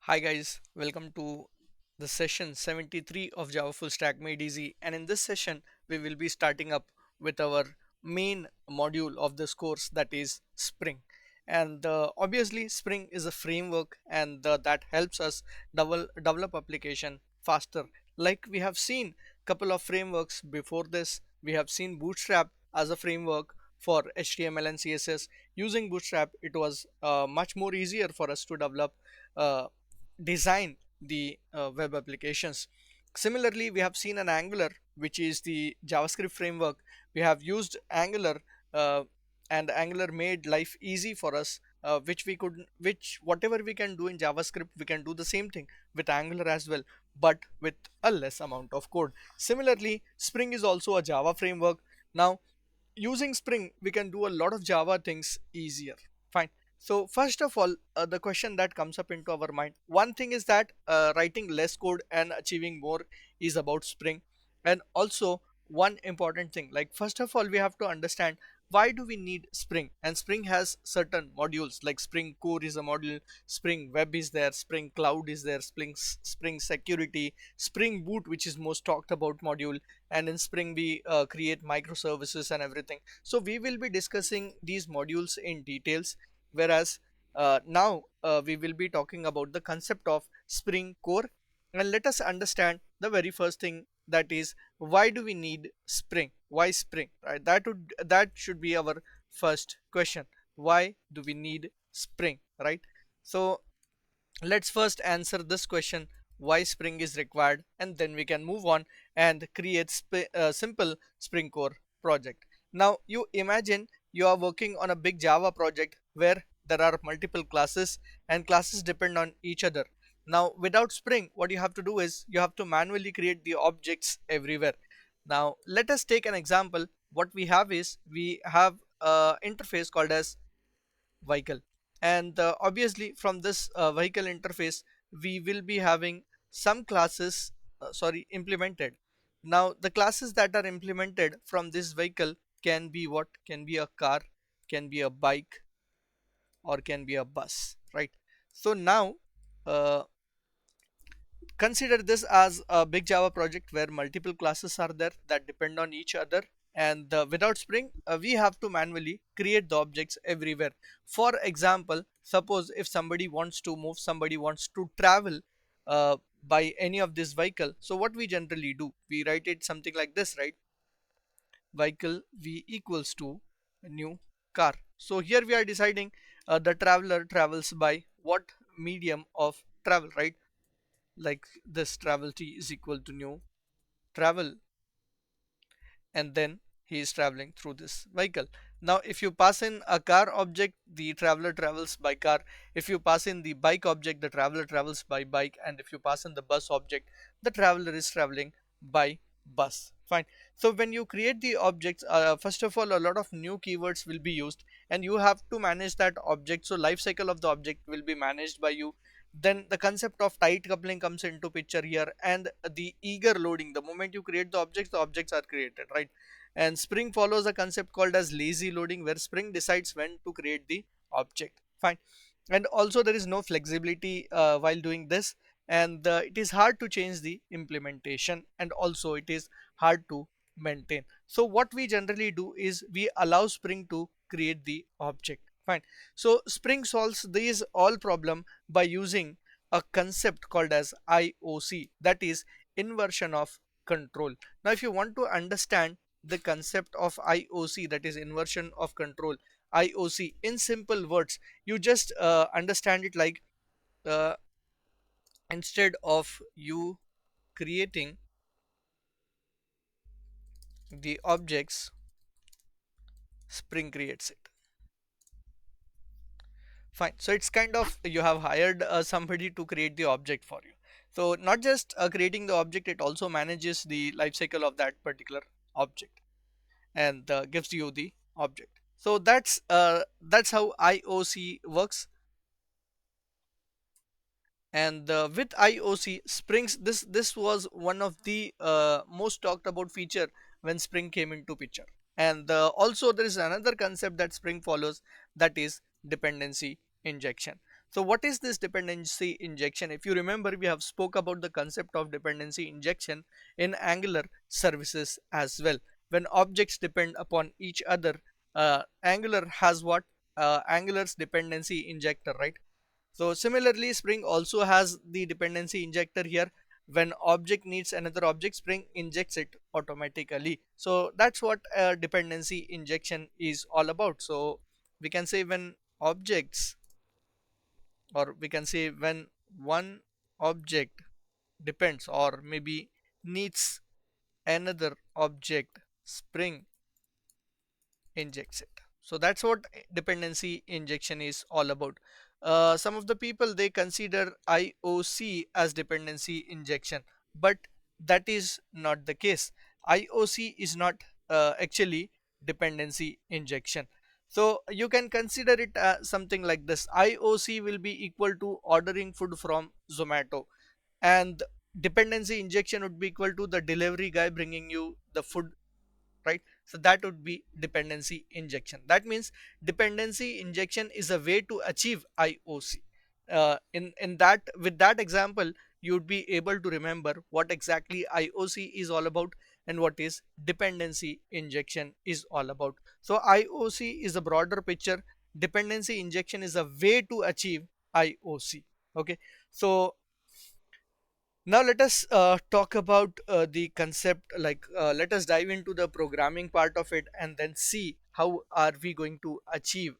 Hi guys, welcome to the session 73 of Java Full Stack Made Easy, and in this session we will be starting up with our main module of this course, that is Spring. And obviously Spring is a framework, and that helps us develop application faster. Like we have seen couple of frameworks before this. We have seen Bootstrap as a framework for HTML and CSS. Using Bootstrap, it was much more easier for us to develop uh, design the web applications. Similarly, we have seen an Angular, which is the JavaScript framework. We have used Angular, uh, and Angular made life easy for us, which whatever we can do in JavaScript, we can do the same thing with Angular as well, but with a less amount of code. Similarly, Spring is also a Java framework. Now, using Spring, we can do a lot of Java things easier. Fine. So first of all, the question that comes up into our mind, one thing is that writing less code and achieving more is about Spring. And also one important thing, like first of all, we have to understand why do we need Spring. And Spring has certain modules, like Spring Core is a module, Spring Web is there, Spring Cloud is there, Spring Security, Spring Boot, which is most talked about module, and in Spring we create microservices and everything. So we will be discussing these modules in details, whereas now we will be talking about the concept of Spring Core. And let us understand the very first thing, that is, why do we need Spring? Why Spring, right? That should be our first question. Why do we need Spring, right? So let's first answer this question, why Spring is required, and then we can move on and create simple Spring Core project. Now you imagine you are working on a big Java project where there are multiple classes and classes depend on each other. Now without Spring, what you have to do is you have to manually create the objects everywhere. Now let us take an example. What we have is we have a interface called as vehicle, and obviously from this vehicle interface we will be having some classes, implemented. Now the classes that are implemented from this vehicle can be what, can be a car, can be a bike, or can be a bus, right? So now uh, consider this as a big Java project where multiple classes are there that depend on each other, and without Spring, we have to manually create the objects everywhere. For example, suppose if somebody wants to move, somebody wants to travel by any of this vehicle, so what we generally do, we write it something like this, right? Vehicle v equals to new car. So here we are deciding the traveler travels by what medium of travel, right? Like this, travel t is equal to new travel, and then he is traveling through this vehicle. Now if you pass in a car object, the traveler travels by car. If you pass in the bike object, the traveler travels by bike. And if you pass in the bus object, the traveler is traveling by bus. Fine. So when you create the objects, first of all, a lot of new keywords will be used, and you have to manage that object. So life cycle of the object will be managed by you. Then the concept of tight coupling comes into picture here, and the eager loading. The moment you create the objects are created, right? And Spring follows a concept called as lazy loading, where Spring decides when to create the object. Fine. And also there is no flexibility while doing this, and it is hard to change the implementation, and also it is hard to maintain. So what we generally do is we allow Spring to create the object. Fine. So Spring solves these all problem by using a concept called as IOC, that is inversion of control. Now if you want to understand the concept of IOC, that is inversion of control, IOC in simple words, you just understand it like, uh, instead of you creating the objects, Spring creates it. Fine. So it's kind of, you have hired somebody to create the object for you. So not just creating the object, it also manages the life cycle of that particular object, and gives you the object. So that's how IOC works. And with IOC, Springs, this was one of the most talked about feature when Spring came into picture. And also there is another concept that Spring follows, that is dependency injection. So what is this dependency injection? If you remember, we have spoke about the concept of dependency injection in Angular services as well. When objects depend upon each other, Angular has what? Angular's dependency injector, right? So similarly, Spring also has the dependency injector here. When object needs another object, Spring injects it automatically. So that's what dependency injection is all about. So we can say when objects, or we can say when one object depends or maybe needs another object, Spring injects it. So that's what dependency injection is all about. Some of the people, they consider IOC as dependency injection, but that is not the case. IOC is not actually dependency injection. So you can consider it something like this: IOC will be equal to ordering food from Zomato, and dependency injection would be equal to the delivery guy bringing you the food, right? So that would be dependency injection. That means dependency injection is a way to achieve IOC. In that, with that example, you would be able to remember what exactly IOC is all about and what is dependency injection is all about. So IOC is a broader picture, dependency injection is a way to achieve IOC. Okay, so now let us talk about the concept, like let us dive into the programming part of it and then see how are we going to achieve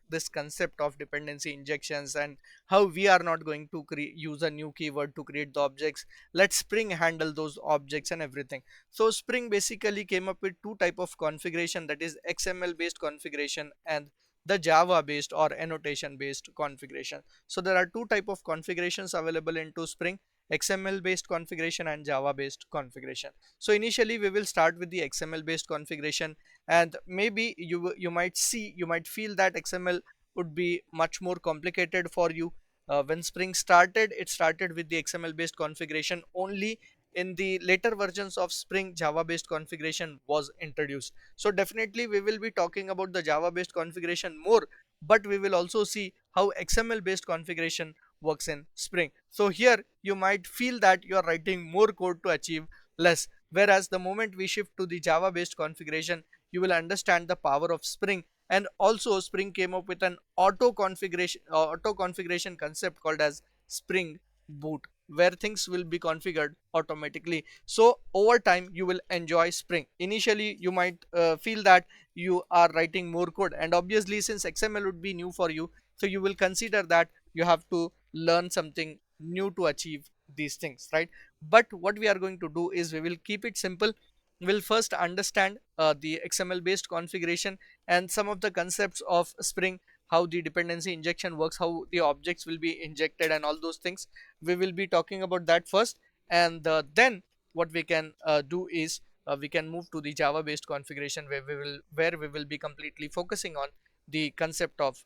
this concept of dependency injections, and how we are not going to use a new keyword to create the objects. Let Spring handle those objects and everything. So Spring basically came up with two type of configuration, that is XML based configuration and the Java based or annotation based configuration. So there are two type of configurations available into Spring: XML based configuration and Java based configuration. So initially we will start with the XML based configuration, and maybe you might see, you might feel that XML would be much more complicated for you. When Spring started, it started with the XML based configuration only. In the later versions of Spring, Java based configuration was introduced. So definitely we will be talking about the Java based configuration more, but we will also see how XML based configuration works in Spring. So here you might feel that you are writing more code to achieve less, whereas the moment we shift to the Java based configuration, you will understand the power of Spring. And also Spring came up with an auto configuration concept called as Spring Boot, where things will be configured automatically. So over time you will enjoy Spring. Initially you might feel that you are writing more code, and obviously since XML would be new for you, so you will consider that you have to learn something new to achieve these things, right? But what we are going to do is we will keep it simple. We'll first understand the XML based configuration and some of the concepts of Spring, how the dependency injection works, how the objects will be injected and all those things. We will be talking about that first, and then what we can do is we can move to the Java based configuration, where we will be completely focusing on the concept of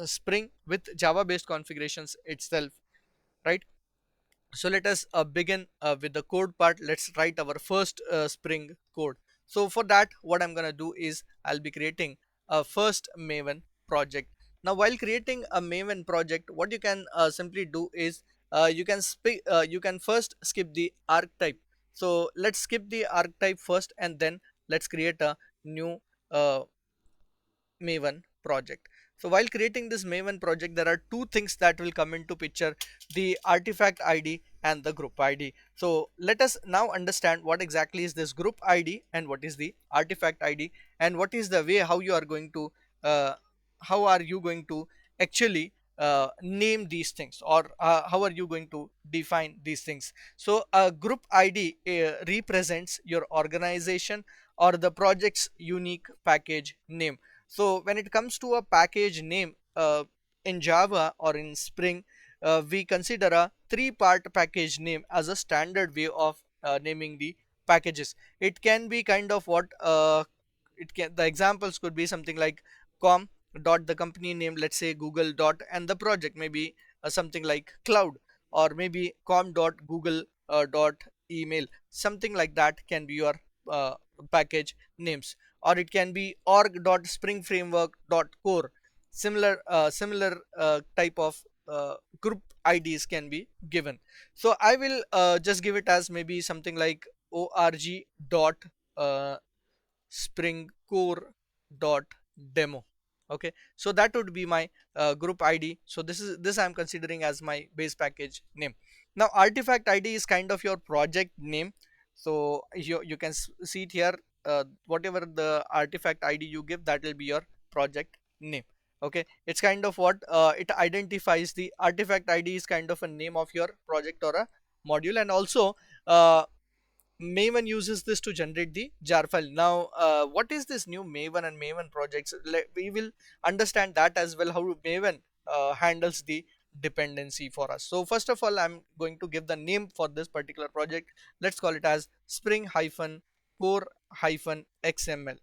Spring with Java based configurations itself, right? So let us begin with the code part. Let's write our first Spring code. So for that, what I'm gonna do is I'll be creating a first Maven project. Now while creating a Maven project, what you can simply do is you can first skip the archetype. So let's skip the archetype first, and then let's create a new uh, Maven project. So while creating this Maven project, there are two things that will come into picture: the artifact ID and the group ID. So let us now understand what exactly is this group ID and what is the artifact ID, and what is the way how you are going to uh, how are you going to actually name these things, or how are you going to define these things. So a group ID represents your organization or the project's unique package name. So when it comes to a package name, in Java or in Spring, we consider a three-part package name as a standard way of naming the packages. It can be kind of what it can. The examples could be something like com dot the company name, let's say Google dot, and the project maybe something like cloud, or maybe com dot Google dot email. Something like that can be your package names, or it can be org.springframework.core. similar type of group IDs can be given. So I will just give it as maybe something like org dot uh, spring core dot demo. Okay, so that would be my group ID. So this I'm considering as my base package name. Now artifact ID is kind of your project name. So you can see it here, whatever the artifact ID you give, that will be your project name. Okay, it's kind of what it identifies. The artifact ID is kind of a name of your project or a module. And also uh, Maven uses this to generate the jar file. Now, what is this new Maven and Maven projects? We will understand that as well, how Maven handles the dependency for us. So first of all, I'm going to give the name for this particular project. Let's call it as spring-core-xml.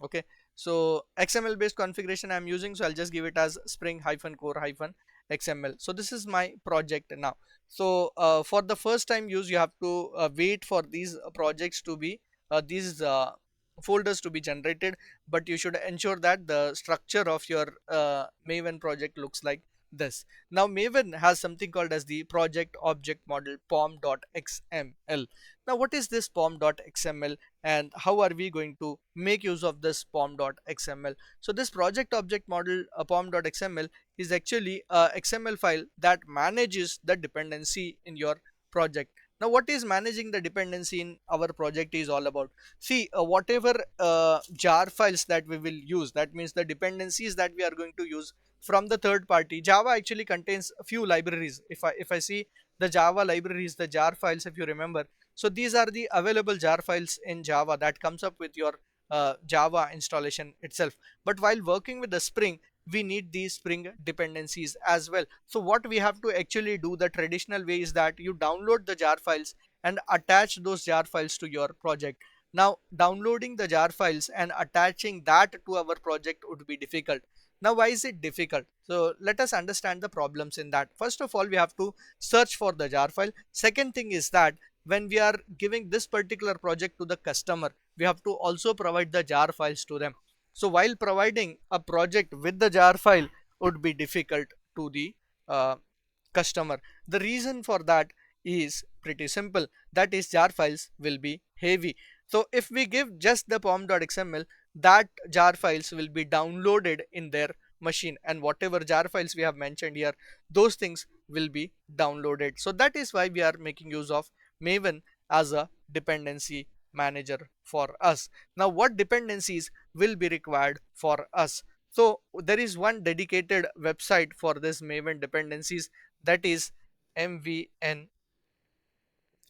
Okay, so XML based configuration I'm using, so I'll just give it as spring-core-xml. So this is my project now. So for the first time use, you have to wait for these projects to be these folders to be generated, but you should ensure that the structure of your Maven project looks like this. Now Maven has something called as the project object model pom.xml. Now what is this pom.xml and how are we going to make use of this pom.xml? So this project object model pom.xml is actually a XML file that manages the dependency in your project. Now what is managing the dependency in our project is all about? See, whatever jar files that we will use, that means the dependencies that we are going to use from the third party. Java actually contains a few libraries. If I see the Java libraries, the jar files, if you remember, so these are the available jar files in Java that comes up with your Java installation itself. But while working with the Spring, we need these Spring dependencies as well. So what we have to actually do the traditional way is that you download the jar files and attach those jar files to your project. Now downloading the jar files and attaching that to our project would be difficult. Now why is it difficult? So let us understand the problems in that. First of all, we have to search for the jar file. Second thing is that when we are giving this particular project to the customer, we have to also provide the jar files to them. So while providing a project with the jar file would be difficult to the uh, customer. The reason for that is pretty simple. That is, jar files will be heavy. So if we give just the pom.xml, that jar files will be downloaded in their machine, and whatever jar files we have mentioned here, those things will be downloaded. So that is why we are making use of Maven as a dependency manager for us. Now what dependencies will be required for us? So there is one dedicated website for this Maven dependencies, that is MVN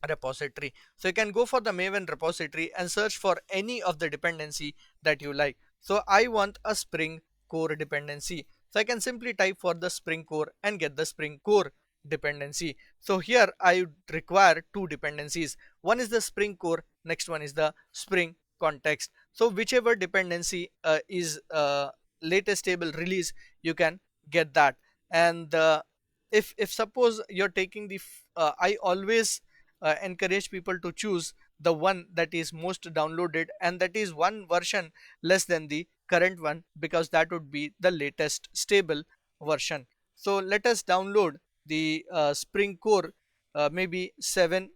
repository. So you can go for the Maven repository and search for any of the dependency that you like. So I want a Spring Core dependency. So I can simply type for the Spring Core and get the Spring Core dependency. So here I require two dependencies. One is the Spring Core, next one is the Spring Context. So whichever dependency is latest stable release, you can get that. And if suppose you're taking the I always encourage people to choose the one that is most downloaded, and that is one version less than the current one, because that would be the latest stable version. So let us download the Spring Core maybe 7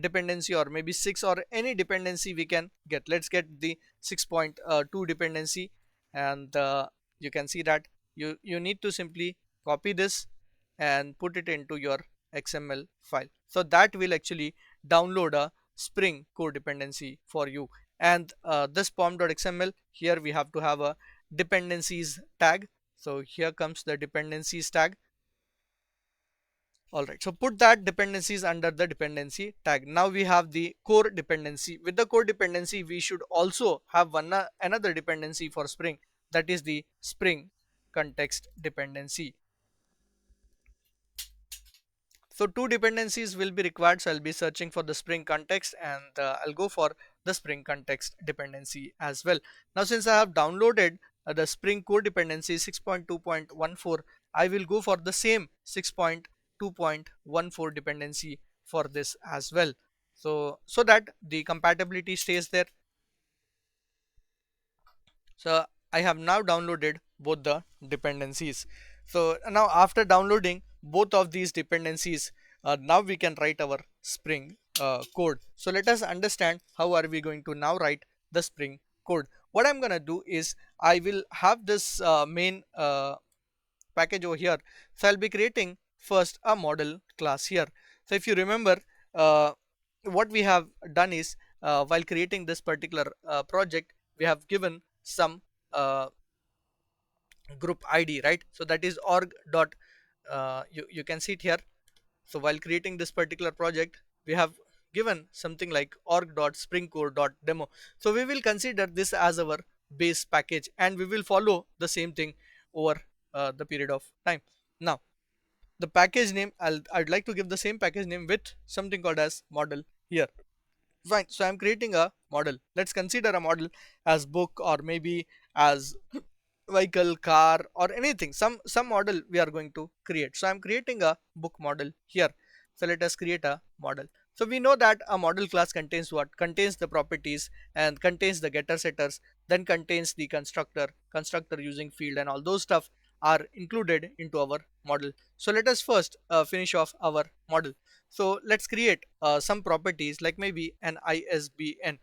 dependency, or maybe 6, or any dependency we can get. Let's get the 6.2 dependency. And you can see that you need to simply copy this and put it into your XML file. So that will actually download a Spring Core dependency for you. And this pom.xml, here we have to have a dependencies tag. So here comes the dependencies tag. Alright, so put that dependencies under the dependency tag. Now we have the core dependency. With the core dependency, we should also have another dependency for Spring, that is the Spring Context dependency. So two dependencies will be required. So I'll be searching for the Spring Context, and I'll go for the Spring Context dependency as well. Now since I have downloaded the Spring Core dependency 6.2.14, I will go for the same 6.2.14 dependency for this as well. So that the compatibility stays there. So I have now downloaded both the dependencies. So now after downloading both of these dependencies, now we can write our Spring code. So let us understand how are we going to now write the Spring code. What I'm gonna do is I will have this main package over here. So I'll be creating first a model class here. So if you remember, uh, what we have done is, while creating this particular project, we have given some group ID, right? So that is org dot, you can see it here. So while creating this particular project, we have given something like org.springcore.demo. So we will consider this as our base package, and we will follow the same thing over the period of time. Now the package name, I'd like to give the same package name with something called as model here. Fine. So I'm creating a model. Let's consider a model as book, or maybe as vehicle, car, or anything, some model we are going to create. So I'm creating a book model here. So let us create a model. So we know that a model class contains what? Contains the properties, and contains the getter setters, then contains the constructor using field, and all those stuff are included into our model. So let us first finish off our model. So let's create some properties, like maybe an ISBN.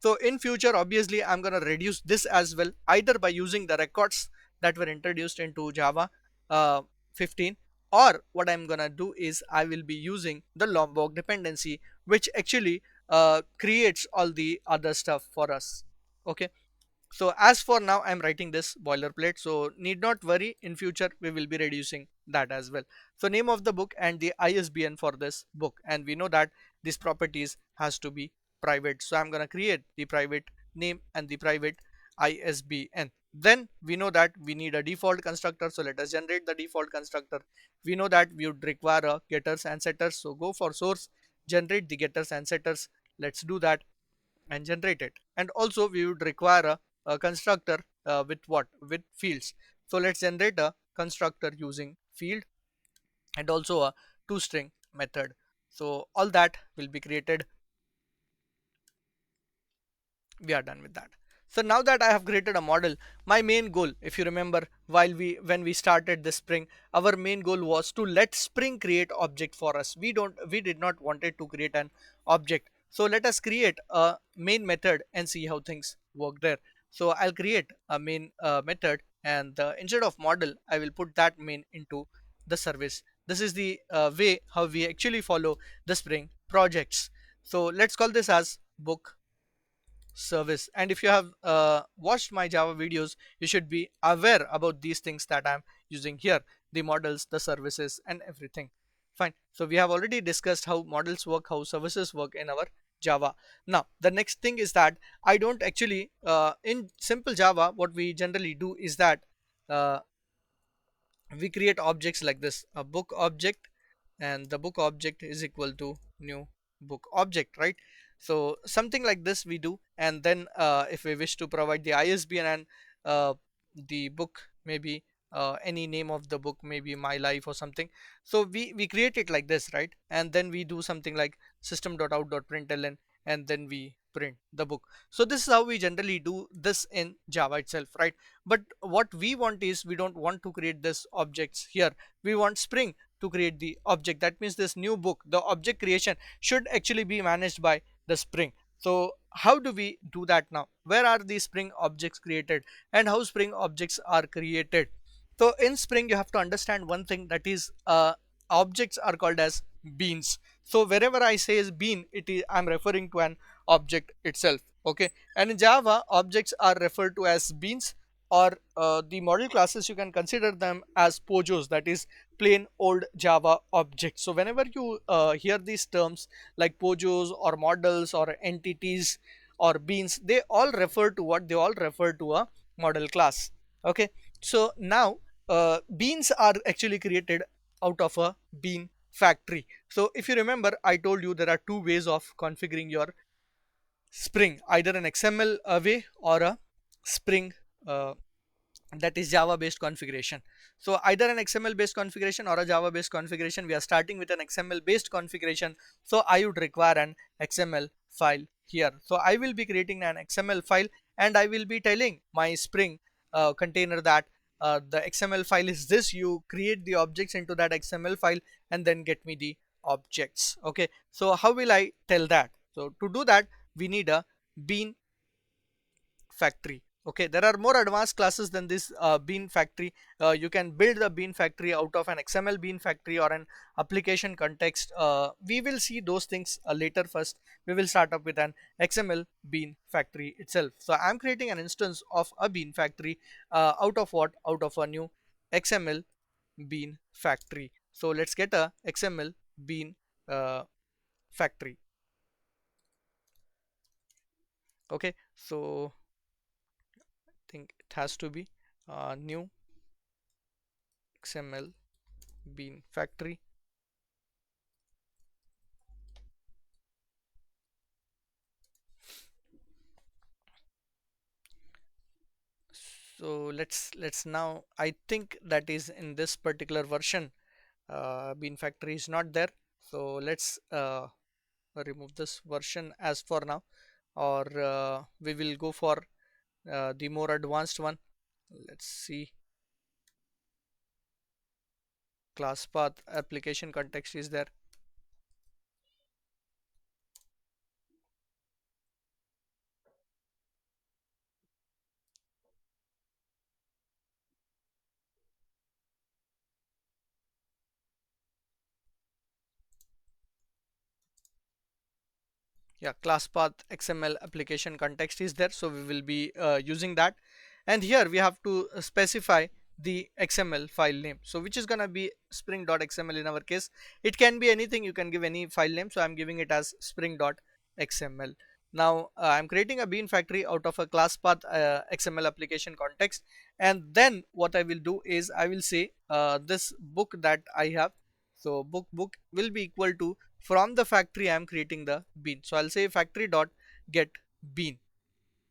So in future, obviously, I'm going to reduce this as well, either by using the records that were introduced into Java uh, 15, or what I'm going to do is I will be using the Lombok dependency, which actually creates all the other stuff for us. Okay. So as for now, I'm writing this boilerplate, so need not worry, in future we will be reducing that as well. So name of the book and the ISBN for this book, and we know that this properties has to be private. So I'm gonna create the private name and the private ISBN. Then we know that we need a default constructor, so let us generate the default constructor. We know that we would require a getters and setters, so go for source, generate the getters and setters. Let's do that and generate it. And also we would require a constructor with what? With fields. So let's generate a constructor using field, and also a toString method. So all that will be created. We are done with that. So now that I have created a model, my main goal, if you remember, when we started this Spring, our main goal was to let Spring create object for us. We did not wanted to create an object. So let us create a main method and see how things work there. So I'll create a main method, and instead of model, I will put that main into the service. This is the way how we actually follow the Spring projects. So let's call this as book service. And if you have watched my Java videos, you should be aware about these things that I'm using here, the models, the services, and everything. Fine. So we have already discussed how models work, how services work in our Java. Now the next thing is that I don't actually in simple Java, what we generally do is that uh, we create objects like this: a book object, and the book object is equal to new book object, right? So something like this we do, and then if we wish to provide the ISBN and the book, maybe any name of the book, maybe my life or something. So we create it like this, right? And then we do something like system.out.println, and then we print the book. So this is how we generally do this in Java itself, right? But what we want is, we don't want to create this objects here. We want Spring to create the object. That means this new book, the object creation should actually be managed by the Spring. So how do we do that now? Where are these Spring objects created, and how Spring objects are created? So in Spring, you have to understand one thing, that is objects are called as beans. So wherever I say is bean, it is, I'm referring to an object itself. Okay. And in Java, objects are referred to as beans, or the model classes, you can consider them as pojos, that is plain old Java objects. So whenever you hear these terms like pojos or models or entities or beans, they all refer to what? They all refer to a model class. Okay. So now beans are actually created out of a bean factory. So if you remember, I told you there are two ways of configuring your Spring, either an XML way, or a Spring that is Java based configuration. So either an XML based configuration or a Java based configuration. We are starting with an XML based configuration, so I would require an XML file here. So I will be creating an XML file, and I will be telling my Spring container that the XML file is this, you create the objects into that XML file and then get me the objects. Okay, so how will I tell that? So to do that, we need a bean factory. Okay, there are more advanced classes than this bean factory. You can build the bean factory out of an XML bean factory or an application context. We will see those things later. First we will start up with an XML bean factory itself. So I'm creating an instance of a bean factory out of what? Out of a new XML bean factory. So let's get a XML bean uh, factory. Okay, so I think it has to be new XML bean factory. So let's now, I think that is in this particular version bean factory is not there, so let's remove this version as for now, or we will go for the more advanced one. Let's see, class path application context is there. Yeah, class path XML application context is there, so we will be using that. And here we have to specify the XML file name, so which is gonna be spring.xml in our case. It can be anything, you can give any file name, so I'm giving it as spring.xml. Now I'm creating a bean factory out of a class path XML application context, and then what I will do is I will say this book that I have, so book will be equal to, from the factory I am creating the bean, so I'll say factory dot get bean.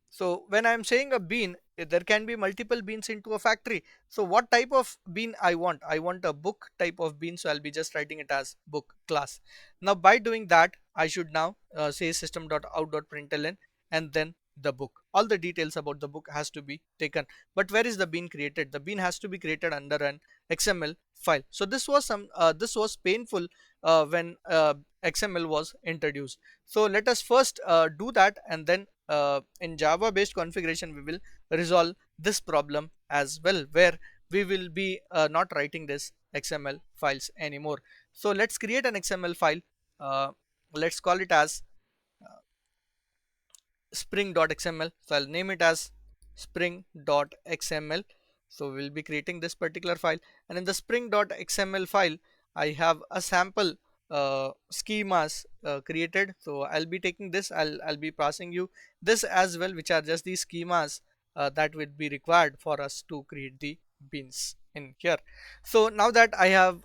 So when I'm saying a bean, there can be multiple beans into a factory. So what type of bean I want? I want a book type of bean, so I'll be just writing it as book class. Now by doing that, I should now say system.out.println and then the book. All the details about the book has to be taken. But where is the bean created? The bean has to be created under an XML file. So this was painful when XML was introduced. So let us first do that, and then in Java based configuration we will resolve this problem as well, where we will be not writing this XML files anymore. So let's create an XML file. Let's call it as spring.xml. So I'll name it as spring.xml. So we'll be creating this particular file, and in the spring.xml file I have a sample schemas created. So I'll be taking this, I'll be passing you this as well, which are just the schemas that would be required for us to create the beans in here. So now that I have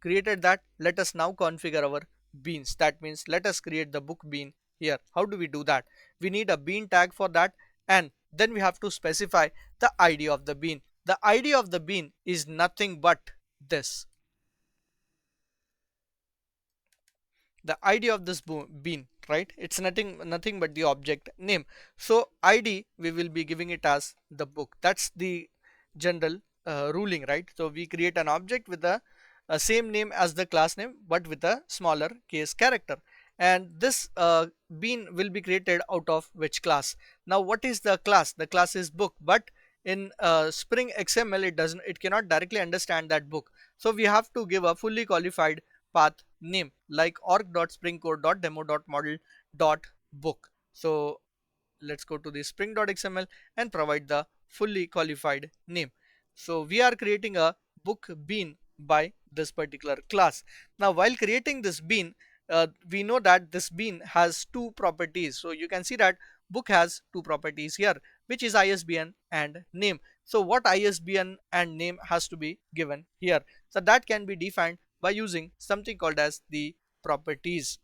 created that, let us now configure our beans. That means let us create the book bean here. How do we do that? We need a bean tag for that, and then we have to specify the ID of the bean. The ID of the bean is nothing but this, the ID of this bean, right? It's nothing but the object name. So ID we will be giving it as the book. That's the general ruling, right? So we create an object with the same name as the class name, but with a smaller case character, and this bean will be created out of which class? Now what is the class? The class is book, but in Spring XML it cannot directly understand that book, so we have to give a fully qualified path name like org.springcode.demo.model.book. So let's go to the spring.xml and provide the fully qualified name. So we are creating a book bean by this particular class. Now while creating this bean, we know that this bean has two properties. So you can see that book has two properties here, which is ISBN and name. So what ISBN and name has to be given here? So that can be defined by using something called as the properties.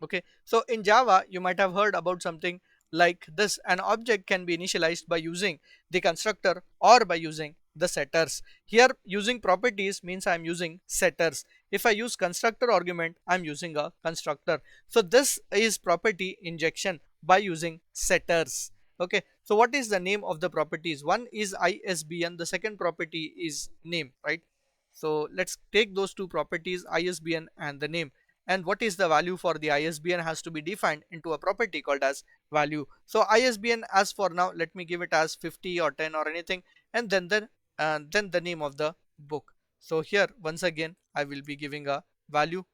Okay, so in Java you might have heard about something like this: an object can be initialized by using the constructor or by using the setters. Here using properties means I'm using setters. If I use constructor argument, I'm using a constructor. So this is property injection by using setters. Okay, So what is the name of the properties? One is ISBN, the second property is name, right? So let's take those two properties, ISBN and the name. And what is the value for the ISBN has to be defined into a property called as value. So ISBN, as for now, let me give it as 50 or 10 or anything, and then the name of the book. So here once again I will be giving a value,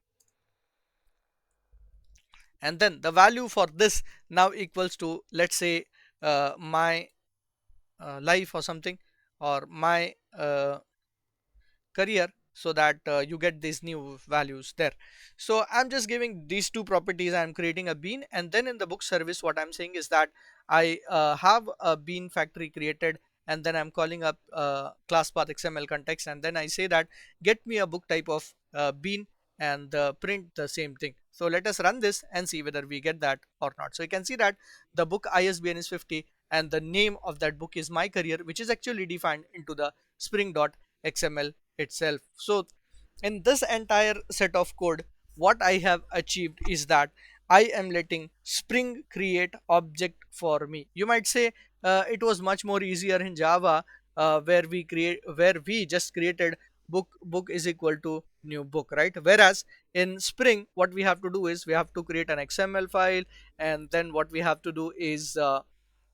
and then the value for this now equals to, let's say, my life or something, or my career, so that you get these new values there. So I'm just giving these two properties, I'm creating a bean, and then in the book service what I'm saying is that I have a bean factory created, and then I'm calling up class path XML context, and then I say that get me a book type of bean, and print the same thing. So let us run this and see whether we get that or not. So you can see that the book ISBN is 50 and the name of that book is my career, which is actually defined into the spring.xml itself. So in this entire set of code, what I have achieved is that I am letting Spring create object for me. You might say it was much more easier in Java, where we just created book is equal to new book, right? Whereas in Spring, what we have to do is we have to create an XML file, and then what we have to do is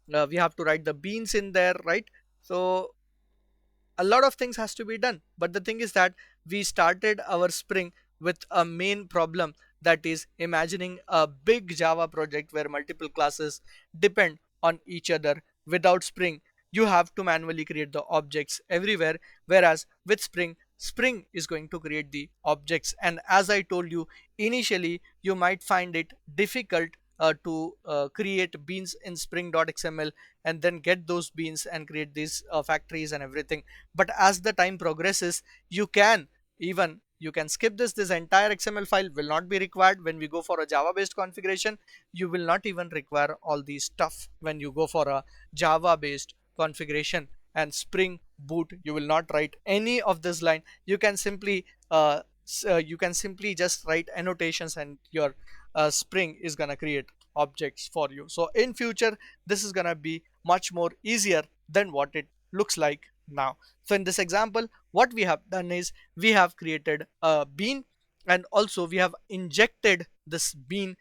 we have to write the beans in there, right? So a lot of things has to be done, but the thing is that we started our Spring with a main problem, that is imagining a big Java project where multiple classes depend on each other. Without Spring, you have to manually create the objects everywhere, whereas with Spring is going to create the objects. And as I told you initially, you might find it difficult to create beans in spring.xml and then get those beans and create these factories and everything. But as the time progresses, you can you can skip this entire XML file will not be required. When we go for a Java based configuration, you will not even require all these stuff. When you go for a Java based configuration and Spring Boot, you will not write any of this line. You can simply just write annotations, and your Spring is gonna create objects for you. So in future, this is gonna be much more easier than what it looks like now. So in this example, what we have done is we have created a bean, and also we have injected this bean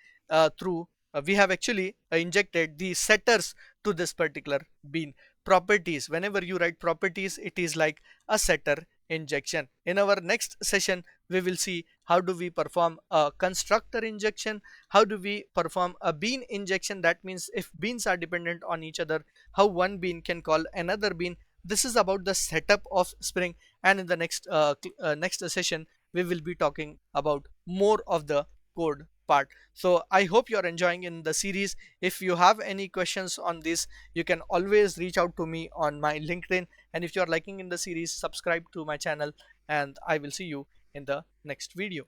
through we have actually injected the setters to this particular bean. Properties, whenever you write properties, it is like a setter injection. In our next session, we will see how do we perform a constructor injection, how do we perform a bean injection, that means if beans are dependent on each other, how one bean can call another bean. This is about the setup of Spring, and in the next session we will be talking about more of the code part. So I hope you are enjoying in the series. If you have any questions on this, you can always reach out to me on my LinkedIn, and if you are liking in the series, subscribe to my channel, and I will see you in the next video.